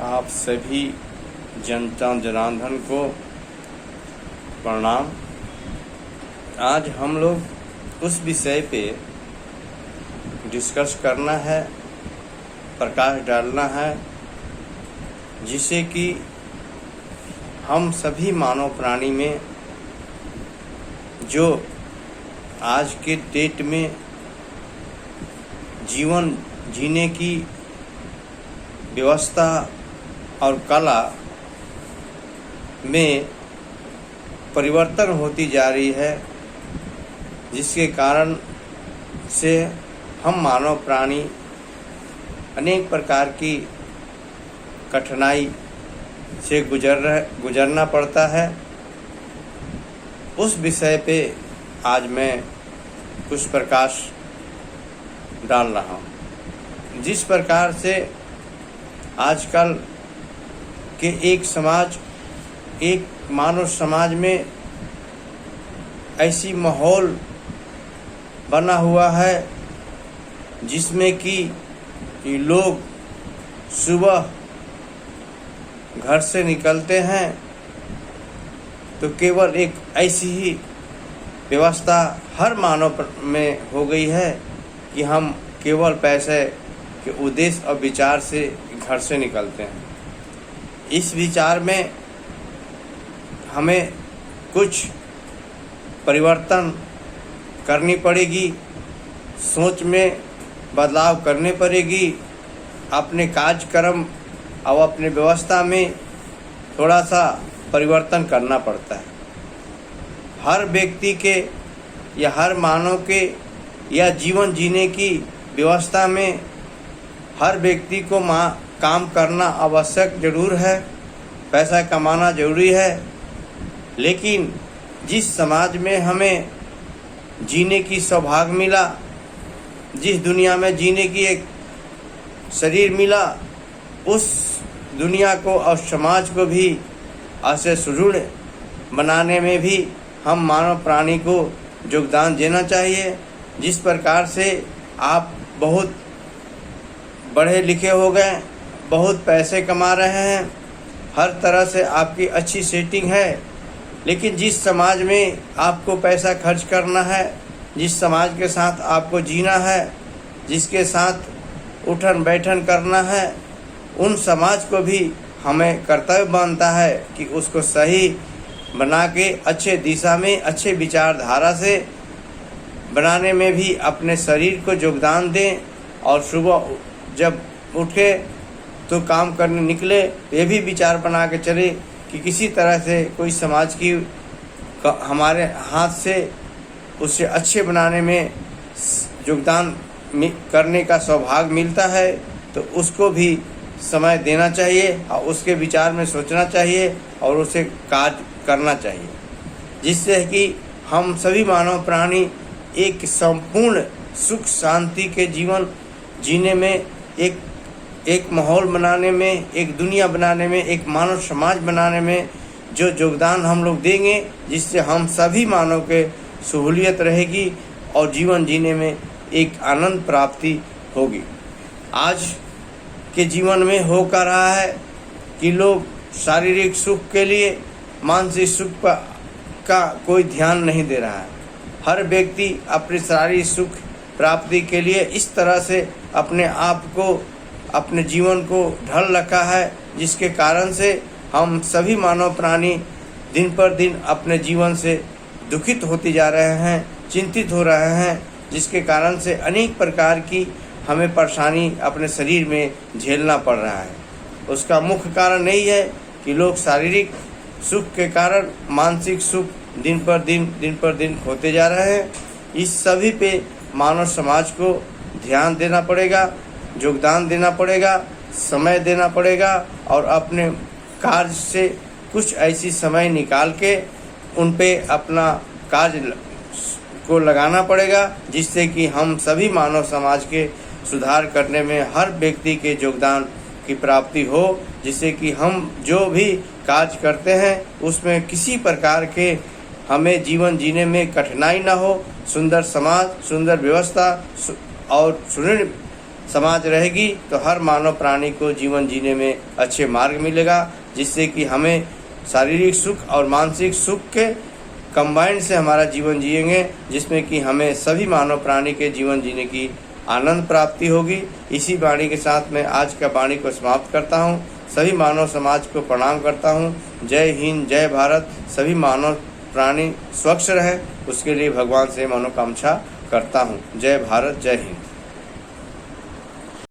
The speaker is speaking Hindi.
आप सभी जनता जनार्दन को प्रणाम। आज हम लोग उस विषय पे डिस्कस करना है, प्रकाश डालना है, जिससे कि हम सभी मानव प्राणी में जो आज के डेट में जीवन जीने की व्यवस्था और कला में परिवर्तन होती जा रही है, जिसके कारण से हम मानव प्राणी अनेक प्रकार की कठिनाई से गुजरना पड़ता है। उस विषय पे आज मैं कुछ प्रकाश डाल रहा हूँ। जिस प्रकार से आजकल के एक मानव समाज में ऐसी माहौल बना हुआ है जिसमें कि लोग सुबह घर से निकलते हैं तो केवल एक ऐसी ही व्यवस्था हर मानव में हो गई है कि हम केवल पैसे के उद्देश्य और विचार से घर से निकलते हैं। इस विचार में हमें कुछ परिवर्तन करनी पड़ेगी, सोच में बदलाव करने पड़ेगी, अपने कार्यक्रम और अपने व्यवस्था में थोड़ा सा परिवर्तन करना पड़ता है। हर व्यक्ति के या हर मानव के या जीवन जीने की व्यवस्था में हर व्यक्ति को काम करना आवश्यक जरूर है, पैसा कमाना जरूरी है, लेकिन जिस समाज में हमें जीने की सौभाग्य मिला, जिस दुनिया में जीने की एक शरीर मिला, उस दुनिया को और समाज को भी ऐसे सुदृढ़ बनाने में भी हम मानव प्राणी को योगदान देना चाहिए। जिस प्रकार से आप बहुत पढ़े लिखे हो गए, बहुत पैसे कमा रहे हैं, हर तरह से आपकी अच्छी सेटिंग है, लेकिन जिस समाज में आपको पैसा खर्च करना है, जिस समाज के साथ आपको जीना है, जिसके साथ उठन बैठन करना है, उन समाज को भी हमें कर्तव्य बनता है कि उसको सही बना के अच्छे दिशा में, अच्छे विचारधारा से बनाने में भी अपने शरीर को योगदान दें। और सुबह जब उठे तो काम करने निकले, ये भी विचार बना के चले कि किसी तरह से कोई समाज की हमारे हाथ से उसे अच्छे बनाने में योगदान करने का सौभाग्य मिलता है, तो उसको भी समय देना चाहिए और उसके विचार में सोचना चाहिए और उसे कार्य करना चाहिए, जिससे कि हम सभी मानव प्राणी एक संपूर्ण सुख शांति के जीवन जीने में, एक माहौल बनाने में, एक दुनिया बनाने में, एक मानव समाज बनाने में जो योगदान हम लोग देंगे, जिससे हम सभी मानव के सहूलियत रहेगी और जीवन जीने में एक आनंद प्राप्ति होगी। आज के जीवन में हो कर रहा है कि लोग शारीरिक सुख के लिए मानसिक सुख का कोई ध्यान नहीं दे रहा है। हर व्यक्ति अपने शारीरिक सुख प्राप्ति के लिए इस तरह से अपने आप को, अपने जीवन को ढल रखा है, जिसके कारण से हम सभी मानव प्राणी दिन पर दिन अपने जीवन से दुखित होते जा रहे हैं, चिंतित हो रहे हैं, जिसके कारण से अनेक प्रकार की हमें परेशानी अपने शरीर में झेलना पड़ रहा है। उसका मुख्य कारण यही है कि लोग शारीरिक सुख के कारण मानसिक सुख दिन पर दिन खोते जा रहे हैं। इस सभी पे मानव समाज को ध्यान देना पड़ेगा, योगदान देना पड़ेगा, समय देना पड़ेगा और अपने कार्य से कुछ ऐसी समय निकाल के उन पे अपना कार्य को लगाना पड़ेगा, जिससे कि हम सभी मानव समाज के सुधार करने में हर व्यक्ति के योगदान की प्राप्ति हो, जिससे कि हम जो भी कार्य करते हैं उसमें किसी प्रकार के हमें जीवन जीने में कठिनाई ना हो, सुंदर समाज, सुंदर व्यवस्था और सुदृढ़ समाज रहेगी तो हर मानव प्राणी को जीवन जीने में अच्छे मार्ग मिलेगा, जिससे कि हमें शारीरिक सुख और मानसिक सुख के कंबाइंड से हमारा जीवन जिएंगे, जिसमें कि हमें सभी मानव प्राणी के जीवन जीने की आनंद प्राप्ति होगी। इसी वाणी के साथ मैं आज का वाणी को समाप्त करता हूँ। सभी मानव समाज को प्रणाम करता हूँ। जय हिंद, जय भारत। सभी मानव प्राणी स्वच्छ रहे, उसके लिए भगवान से मनोकामना करता हूँ। जय भारत, जय हिंद।